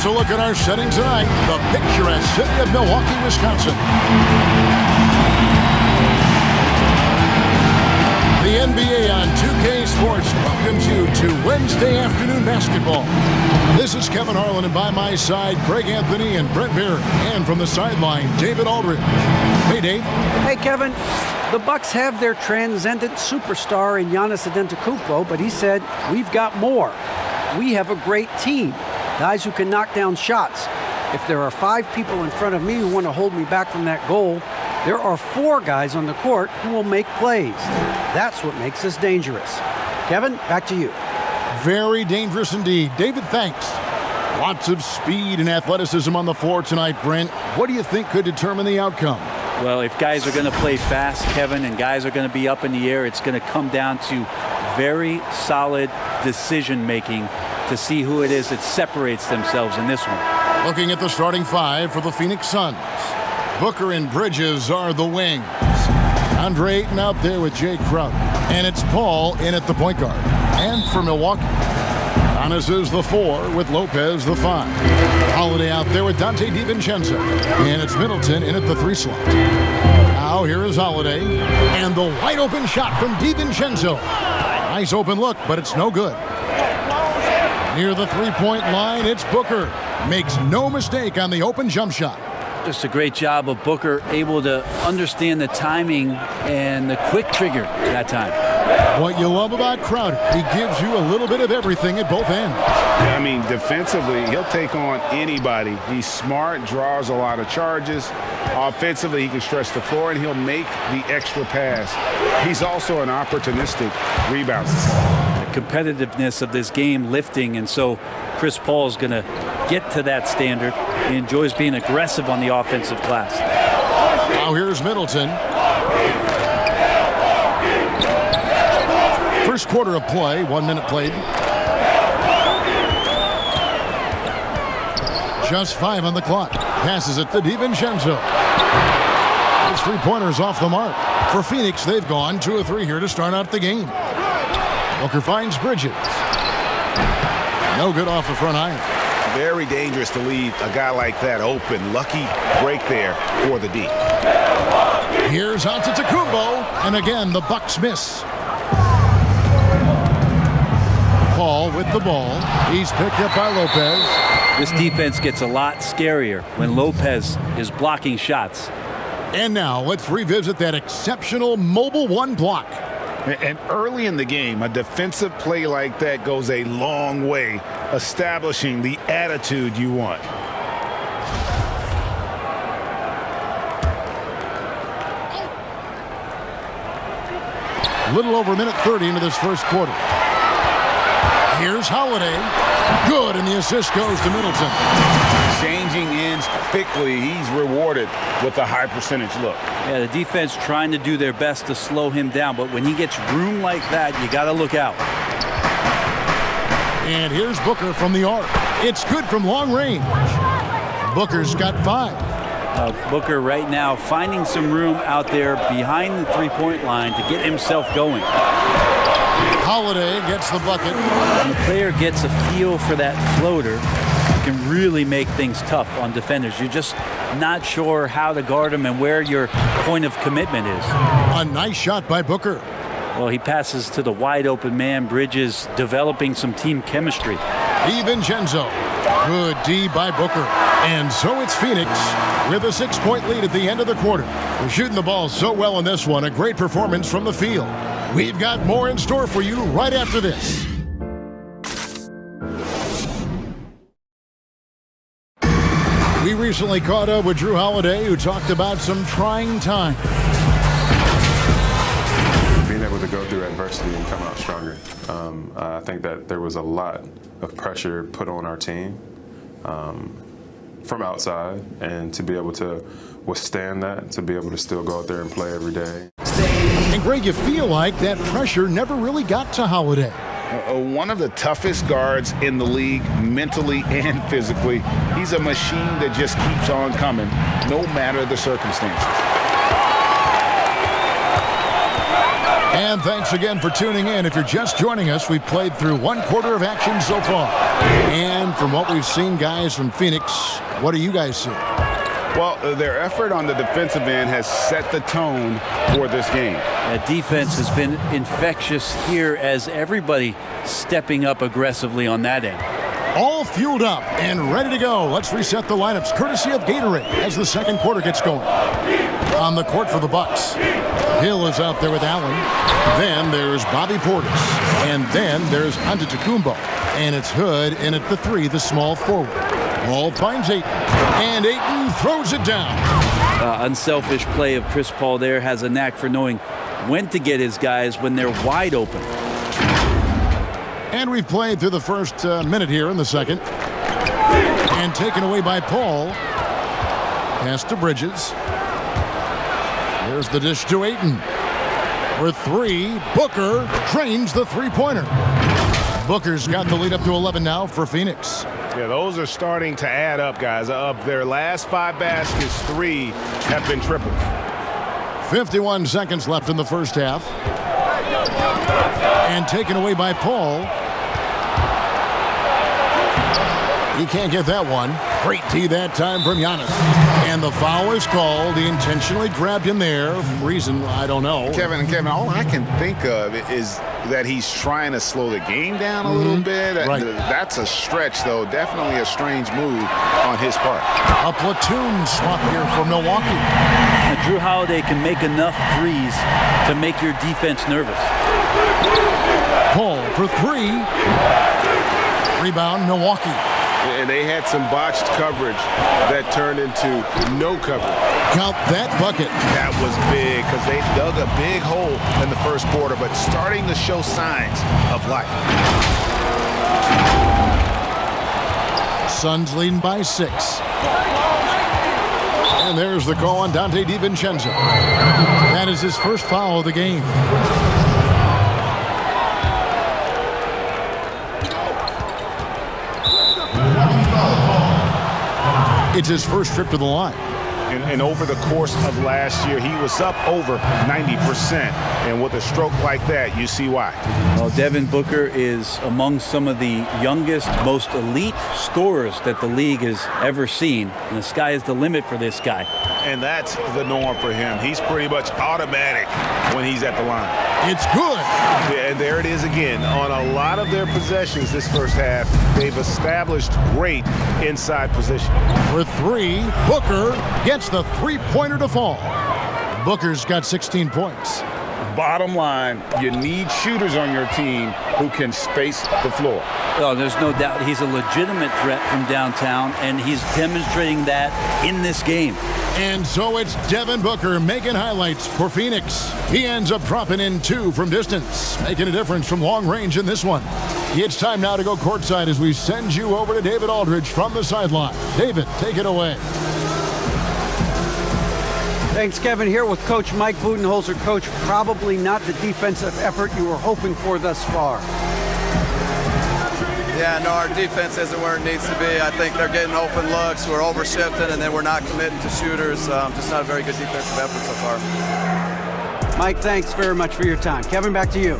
Let's look at our setting tonight. The picturesque city of Milwaukee, Wisconsin. The NBA on 2K Sports welcomes you to Wednesday afternoon basketball. This is Kevin Harlan, and by my side, Greg Anthony and Brett Beard. And from the sideline, David Aldridge. Hey, Dave. Hey, Kevin. The Bucks have their transcendent superstar in Giannis Antetokounmpo, but he said, we've got more. We have a great team, guys who can knock down shots. If there are 5 people in front of me who want to hold me back from that goal, there are 4 guys on the court who will make plays. That's what makes us dangerous. Kevin, back to you. Very dangerous indeed. David, thanks. Lots of speed and athleticism on the floor tonight, Brent. What do you think could determine the outcome? Well, if guys are going to play fast, Kevin, and guys are going to be up in the air, it's going to come down to very solid decision-making to see who it is that separates themselves in this one. Looking at the starting 5 for the Phoenix Suns. Booker and Bridges are the wings. Andre Ayton out there with Jay Crowder. And it's Paul in at the point guard. And for Milwaukee, Giannis is the 4 with Lopez the 5. Holiday out there with Dante DiVincenzo. And it's Middleton in at the 3 slot. Now here is Holiday. And the wide open shot from DiVincenzo. Nice open look, but it's no good. Near the 3-point line, it's Booker. Makes no mistake on the open jump shot. Just a great job of Booker, able to understand the timing and the quick trigger that time. What you love about Crowder, he gives you a little bit of everything at both ends. I mean, defensively, he'll take on anybody. He's smart, draws a lot of charges. Offensively, he can stretch the floor, and he'll make the extra pass. He's also an opportunistic rebounder. The competitiveness of this game lifting, and so Chris Paul is going to get to that standard. He enjoys being aggressive on the offensive glass. Now here's Middleton. First quarter of play, 1 minute played. Just 5 on the clock. Passes it to DiVincenzo. His 3-pointer's off the mark. For Phoenix, they've gone 2 of 3 here to start out the game. Booker finds Bridges. No good off the front iron. Very dangerous to leave a guy like that open. Lucky break there for the D. Here's Antetokounmpo, and again the Bucks miss. Paul with the ball. He's picked up by Lopez. This defense gets a lot scarier when Lopez is blocking shots. And now let's revisit that exceptional mobile 1 block. And early in the game, a defensive play like that goes a long way, establishing the attitude you want. A little over a minute 30 into this first quarter. Here's Holiday. Good, and the assist goes to Middleton. Changing ends quickly. He's rewarded with a high percentage look. Yeah, the defense trying to do their best to slow him down, but when he gets room like that, you got to look out. And here's Booker from the arc. It's good from long range. Booker's got 5. Booker right now finding some room out there behind the 3-point line to get himself going. Holiday gets the bucket. When the player gets a feel for that floater, it can really make things tough on defenders. You're just not sure how to guard him and where your point of commitment is. A nice shot by Booker. Well, he passes to the wide open man. Bridges developing some team chemistry. DiVincenzo. Good D by Booker. And so it's Phoenix with a 6-point lead at the end of the quarter. They're shooting the ball so well in this one. A great performance from the field. We've got more in store for you right after this. We recently caught up with Drew Holiday, who talked about some trying times. Being able to go through adversity and come out stronger. I think that there was a lot of pressure put on our team from outside, and to be able to withstand that, to be able to still go out there and play every day. And Greg, you feel like that pressure never really got to Holiday. One of the toughest guards in the league, mentally and physically. He's a machine that just keeps on coming, no matter the circumstances. And thanks again for tuning in. If you're just joining us, we've played through one quarter of action so far. And from what we've seen, guys, from Phoenix, what do you guys see? Well, their effort on the defensive end has set the tone for this game. That defense has been infectious here as everybody stepping up aggressively on that end. All fueled up and ready to go. Let's reset the lineups courtesy of Gatorade as the second quarter gets going. On the court for the Bucks, Hill is out there with Allen. Then there's Bobby Portis. And then there's Antetokounmpo. And it's Hood in at the 3, the small forward. Ball finds Ayton. And Ayton throws it down. Unselfish play of Chris Paul there, has a knack for knowing when to get his guys when they're wide open. And we've played through the first minute here in the second. And taken away by Paul. Pass to Bridges. There's the dish to Ayton. For 3, Booker drains the three-pointer. Booker's got the lead up to 11 now for Phoenix. Yeah, those are starting to add up, guys. Of their last 5 baskets, 3 have been triples. 51 seconds left in the first half. And taken away by Paul. He can't get that one. Great tee that time from Giannis. And the foul is called. He intentionally grabbed him there. Reason, I don't know. Kevin, all I can think of is that he's trying to slow the game down a little bit. Right. That's a stretch, though. Definitely a strange move on his part. A platoon swap here for Milwaukee. Now, Drew Holiday can make enough threes to make your defense nervous. Paul for 3. Rebound, Milwaukee. And they had some botched coverage that turned into no coverage. Count that bucket. That was big because they dug a big hole in the first quarter, but starting to show signs of life. Suns leading by 6. And there's the call on Dante DiVincenzo. That is his first foul of the game. It's his first trip to the line. And over the course of last year, he was up over 90%. And with a stroke like that, you see why. Well, Devin Booker is among some of the youngest, most elite scorers that the league has ever seen. And the sky is the limit for this guy. And that's the norm for him. He's pretty much automatic when he's at the line. It's good. And there it is again. On a lot of their possessions this first half, they've established great inside position. For 3, Booker gets the three-pointer to fall. Booker's got 16 points. Bottom line, you need shooters on your team who can space the floor. Oh, there's no doubt he's a legitimate threat from downtown, and he's demonstrating that in this game. And so it's Devin Booker making highlights for Phoenix. He ends up dropping in 2 from distance, making a difference from long range in this one. It's time now to go courtside as we send you over to David Aldridge from the sideline. David, take it away. Thanks, Kevin. Here with Coach Mike Budenholzer. Coach, probably not the defensive effort you were hoping for thus far. Yeah, no, our defense isn't where it needs to be. I think they're getting open looks. We're overshifting, and then we're not committing to shooters. Just not a very good defensive effort so far. Mike, thanks very much for your time. Kevin, back to you.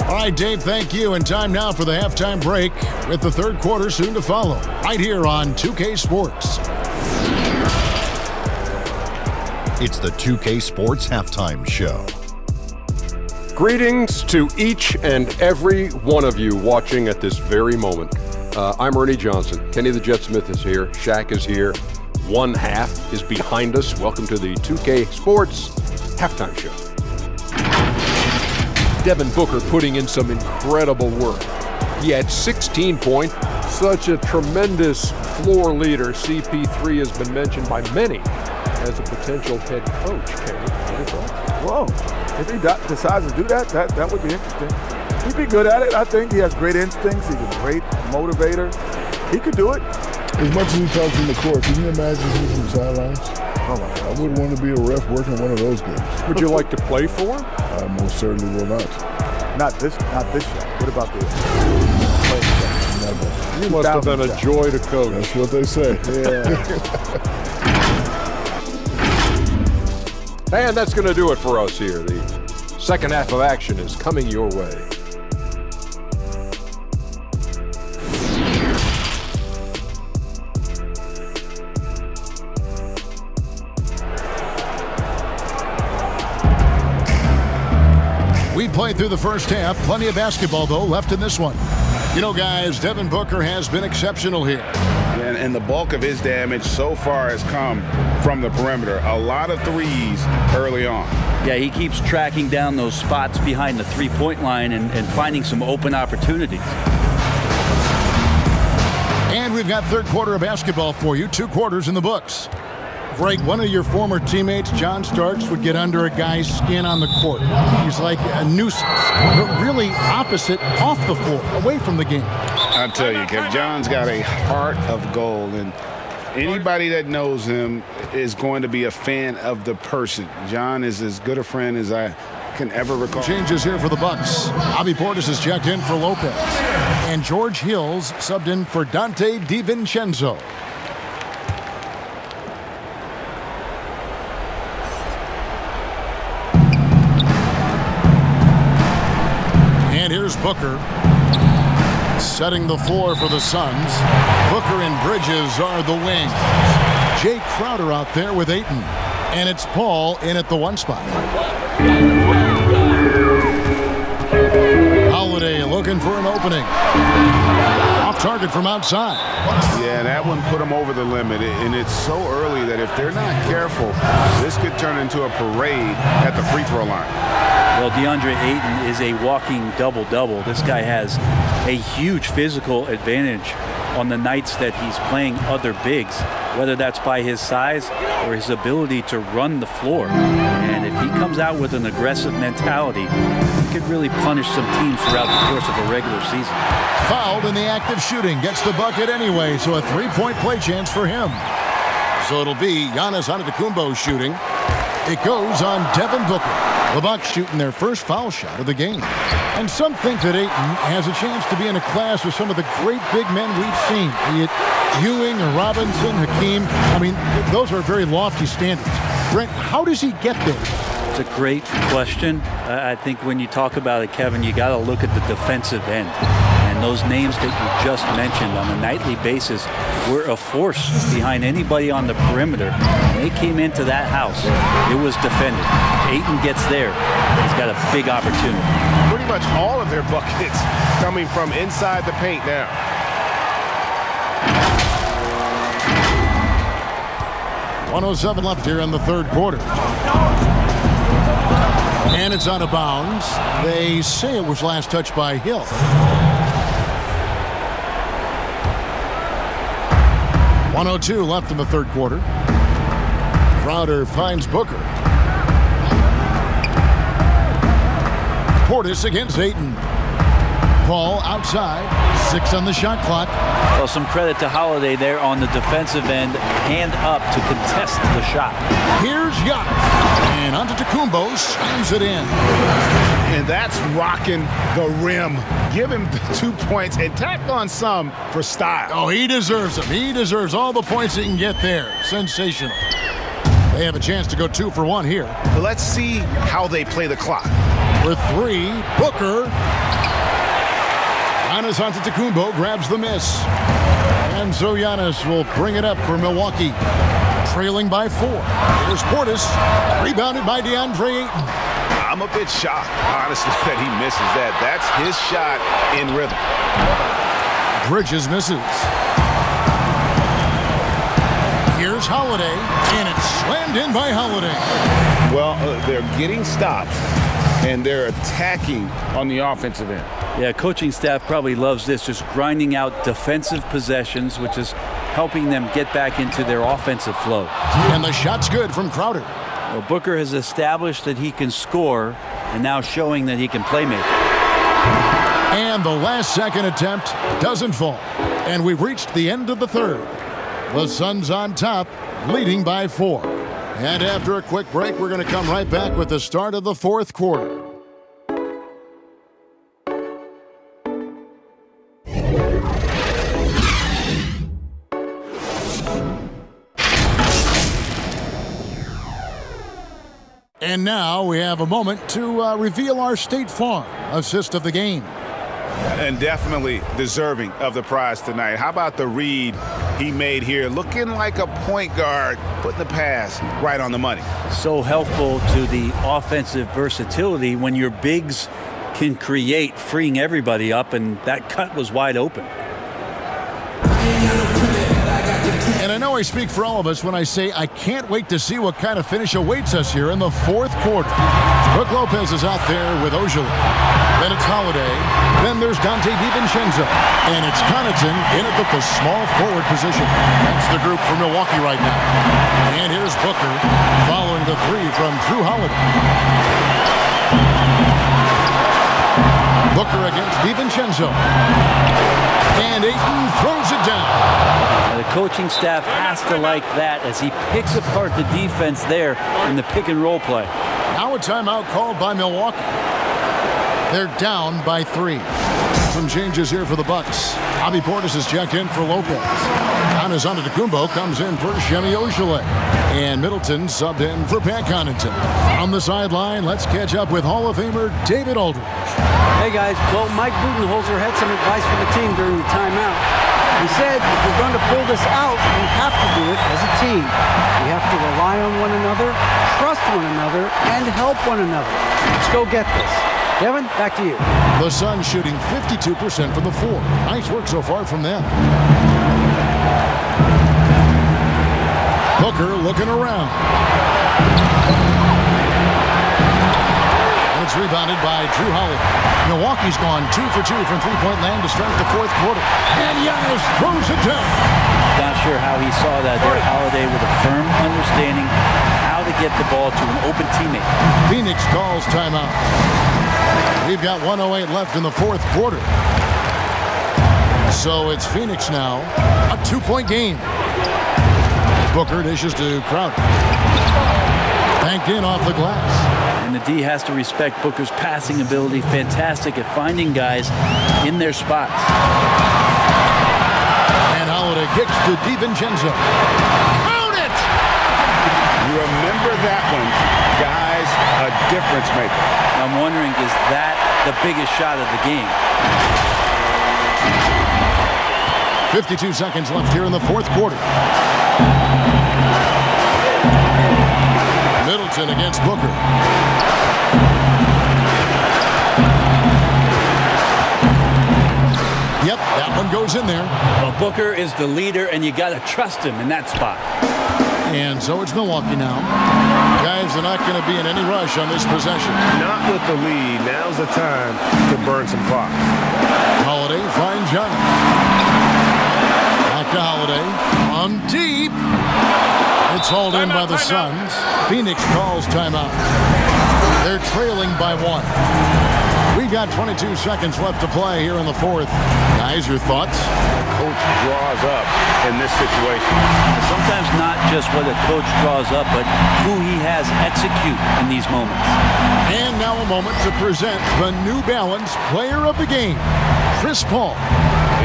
All right, Dave, thank you. And time now for the halftime break with the third quarter soon to follow. Right here on 2K Sports. It's the 2K Sports Halftime Show. Greetings to each and every one of you watching at this very moment. I'm Ernie Johnson. Kenny the Jet Smith is here. Shaq is here. One half is behind us. Welcome to the 2K Sports Halftime Show. Devin Booker putting in some incredible work. He had 16 points. Such a tremendous floor leader. CP3 has been mentioned by many as a potential head coach. Kenny, what are your thoughts? Whoa. If he decides to do that, that would be interesting. He'd be good at it. I think he has great instincts. He's a great motivator. He could do it. As much as he talks in the court, can you imagine he's from the sidelines? Oh my God. I wouldn't want to be a ref working one of those games. Would you like to play for him? I most certainly will not. Not this shot. What about this? Never. You must have been a joy to coach. That's what they say. Yeah. And that's going to do it for us here. The Second half of action is coming your way. We played through the first half. Plenty of basketball, though, left in this one. You know, guys, Devin Booker has been exceptional here. And the bulk of his damage so far has come from the perimeter. A lot of threes early on. Yeah, he keeps tracking down those spots behind the three-point line and finding some open opportunities. And we've got third quarter of basketball for you. 2 quarters in the books. Greg, one of your former teammates, John Starks, would get under a guy's skin on the court. He's like a nuisance, but really opposite off the floor, away from the game. I tell you, Kev, John's got a heart of gold, and anybody that knows him is going to be a fan of the person. John is as good a friend as I can ever recall. Changes here for the Bucks. Bobby Portis is checked in for Lopez, and George Hills subbed in for Dante DiVincenzo. And here's Booker, setting the floor for the Suns. Booker and Bridges are the wings. Jay Crowder out there with Ayton. And it's Paul in at the 1 spot. Holiday looking for an opening. Off target from outside. Yeah, that one put him over the limit. And it's so early that if they're not careful, this could turn into a parade at the free throw line. Well, DeAndre Ayton is a walking double-double. This guy has a huge physical advantage on the nights that he's playing other bigs, whether that's by his size or his ability to run the floor. And if he comes out with an aggressive mentality, he could really punish some teams throughout the course of a regular season. Fouled in the act of shooting. Gets the bucket anyway, so a 3-point play chance for him. So it'll be Giannis Antetokounmpo shooting. It goes on Devin Booker. The Bucks shooting their first foul shot of the game. And some think that Ayton has a chance to be in a class with some of the great big men we've seen, be it Ewing or Robinson, Hakeem. I mean, those are very lofty standards. Brent, how does he get there? It's a great question. I think when you talk about it, Kevin, you got to look at the defensive end. And those names that you just mentioned on a nightly basis were a force behind anybody on the perimeter. When they came into that house, it was defended. If Ayton gets there, he's got a big opportunity. Pretty much all of their buckets coming from inside the paint now. .107 left here in the third quarter. And it's out of bounds. They say it was last touched by Hill. .102 left in the third quarter. Crowder finds Booker. Portis against Ayton. Paul outside. 6 on the shot clock. Well, some credit to Holiday there on the defensive end. Hand up to contest the shot. Here's Giannis. And Antetokounmpo slams it in. And that's rocking the rim. Give him the 2 points and tack on some for style. Oh, he deserves them. He deserves all the points he can get there. Sensational. They have a chance to go 2 for 1 here. But let's see how they play the clock. For 3, Booker. Giannis Antetokounmpo grabs the miss. And so Giannis will bring it up for Milwaukee. Trailing by 4. Here's Portis. Rebounded by DeAndre Ayton. I'm a bit shocked, honestly, that he misses that. That's his shot in rhythm. Bridges misses. Here's Holiday, and it's slammed in by Holiday. Well, they're getting stops, and they're attacking on the offensive end. Yeah, coaching staff probably loves this, just grinding out defensive possessions, which is helping them get back into their offensive flow. And the shot's good from Crowder. Well, Booker has established that he can score, and now showing that he can play make. And the last second attempt doesn't fall. And we've reached the end of the third. The Suns on top, leading by 4. And after a quick break, we're going to come right back with the start of the fourth quarter. And now we have a moment to reveal our State Farm assist of the game. And definitely deserving of the prize tonight. How about the read he made here? Looking like a point guard, putting the pass right on the money. So helpful to the offensive versatility when your bigs can create, freeing everybody up, and that cut was wide open. And I know I speak for all of us when I say I can't wait to see what kind of finish awaits us here in the fourth quarter. Brook Lopez is out there with Ojala. Then it's Holiday. Then there's Dante DiVincenzo. And it's Connaughton in at the small forward position. That's the group for Milwaukee right now. And here's Booker following the three from Drew Holiday. Booker against DiVincenzo. And Ayton throws it down. The coaching staff has to like that as he picks apart the defense there in the pick and roll play. Now a timeout called by Milwaukee. They're down by 3. Some changes here for the Bucks. Bobby Portis is checked in for Lopez. Giannis Antetokounmpo comes in for Semi Ojeleye. And Middleton subbed in for Pat Connaughton. On the sideline, let's catch up with Hall of Famer David Aldridge. Hey guys, well, Mike Budenholzer had some advice for the team during the timeout. He said, if we're going to pull this out, we have to do it as a team. We have to rely on one another, trust one another, and help one another. Let's go get this. Kevin, back to you. The Suns shooting 52% from the floor. Nice work so far from them. Booker looking around. And it's rebounded by Drew Holiday. Milwaukee's gone 2 for 2 from three-point land to start the fourth quarter. And Giannis throws it down. Not sure how he saw that there. Holiday with a firm understanding how to get the ball to an open teammate. Phoenix calls timeout. We've got 1:08 left in the fourth quarter. So it's Phoenix now, a 2-point game. Booker dishes to Crowder. Banked in off the glass. And the D has to respect Booker's passing ability. Fantastic at finding guys in their spots. And Holiday kicks to DiVincenzo. Count it! You remember that one, guys, a difference maker. I'm wondering, is that the biggest shot of the game? 52 seconds left here in the fourth quarter. Middleton against Booker. Yep, that one goes in there. Well, Booker is the leader, and you got to trust him in that spot. And so it's Milwaukee now. Guys are not going to be in any rush on this possession. Not with the lead. Now's the time to burn some clock. Holiday finds Giannis. Back to Holiday. On deep. It's hauled in by the Suns. Phoenix calls timeout. They're trailing by 1. We've got 22 seconds left to play here in the fourth. Guys, your thoughts? Coach draws up in this situation. Sometimes not just what a coach draws up, but who he has execute in these moments. And now a moment to present the New Balance Player of the Game, Chris Paul.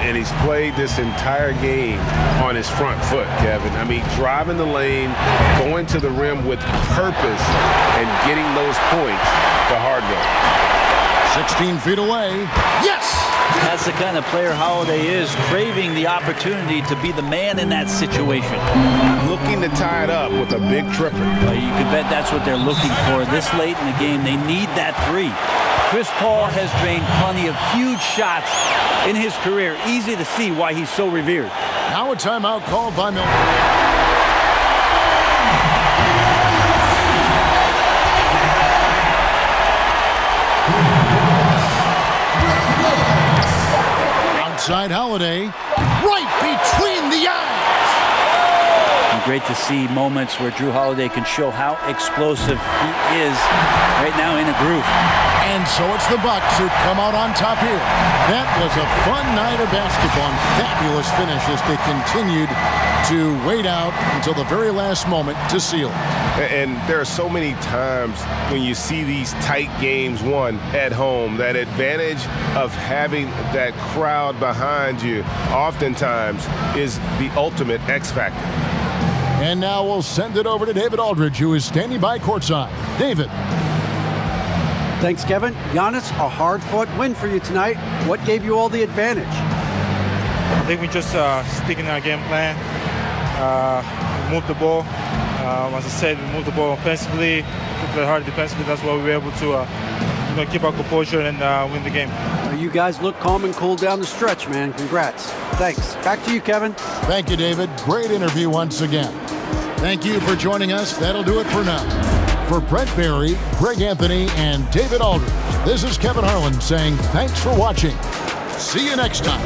And he's played this entire game on his front foot, Kevin. I mean, driving the lane, going to the rim with purpose, and getting those points the hard way. 16 feet away. Yes! That's the kind of player Holiday is, craving the opportunity to be the man in that situation. Looking to tie it up with a big tripper. Well, you can bet that's what they're looking for this late in the game. They need that 3. Chris Paul has drained plenty of huge shots in his career. Easy to see why he's so revered. Now a timeout called by Milwaukee. Outside Holiday, right between the eyes. And great to see moments where Drew Holiday can show how explosive he is right now in a groove. And so it's the Bucks who come out on top here. That was a fun night of basketball and fabulous finish as they continued to wait out until the very last moment to seal it. And there are so many times when you see these tight games won at home, that advantage of having that crowd behind you oftentimes is the ultimate X factor. And now we'll send it over to David Aldridge, who is standing by courtside. David. Thanks, Kevin. Giannis, a hard-fought win for you tonight. What gave you all the advantage? I think we just stick in our game plan, move the ball. As I said, we moved the ball offensively, play hard defensively. That's why we were able to keep our composure and win the game. You guys look calm and cool down the stretch, man. Congrats. Thanks. Back to you, Kevin. Thank you, David. Great interview once again. Thank you for joining us. That'll do it for now. For Brent Barry, Greg Anthony, and David Aldridge, this is Kevin Harlan saying thanks for watching. See you next time.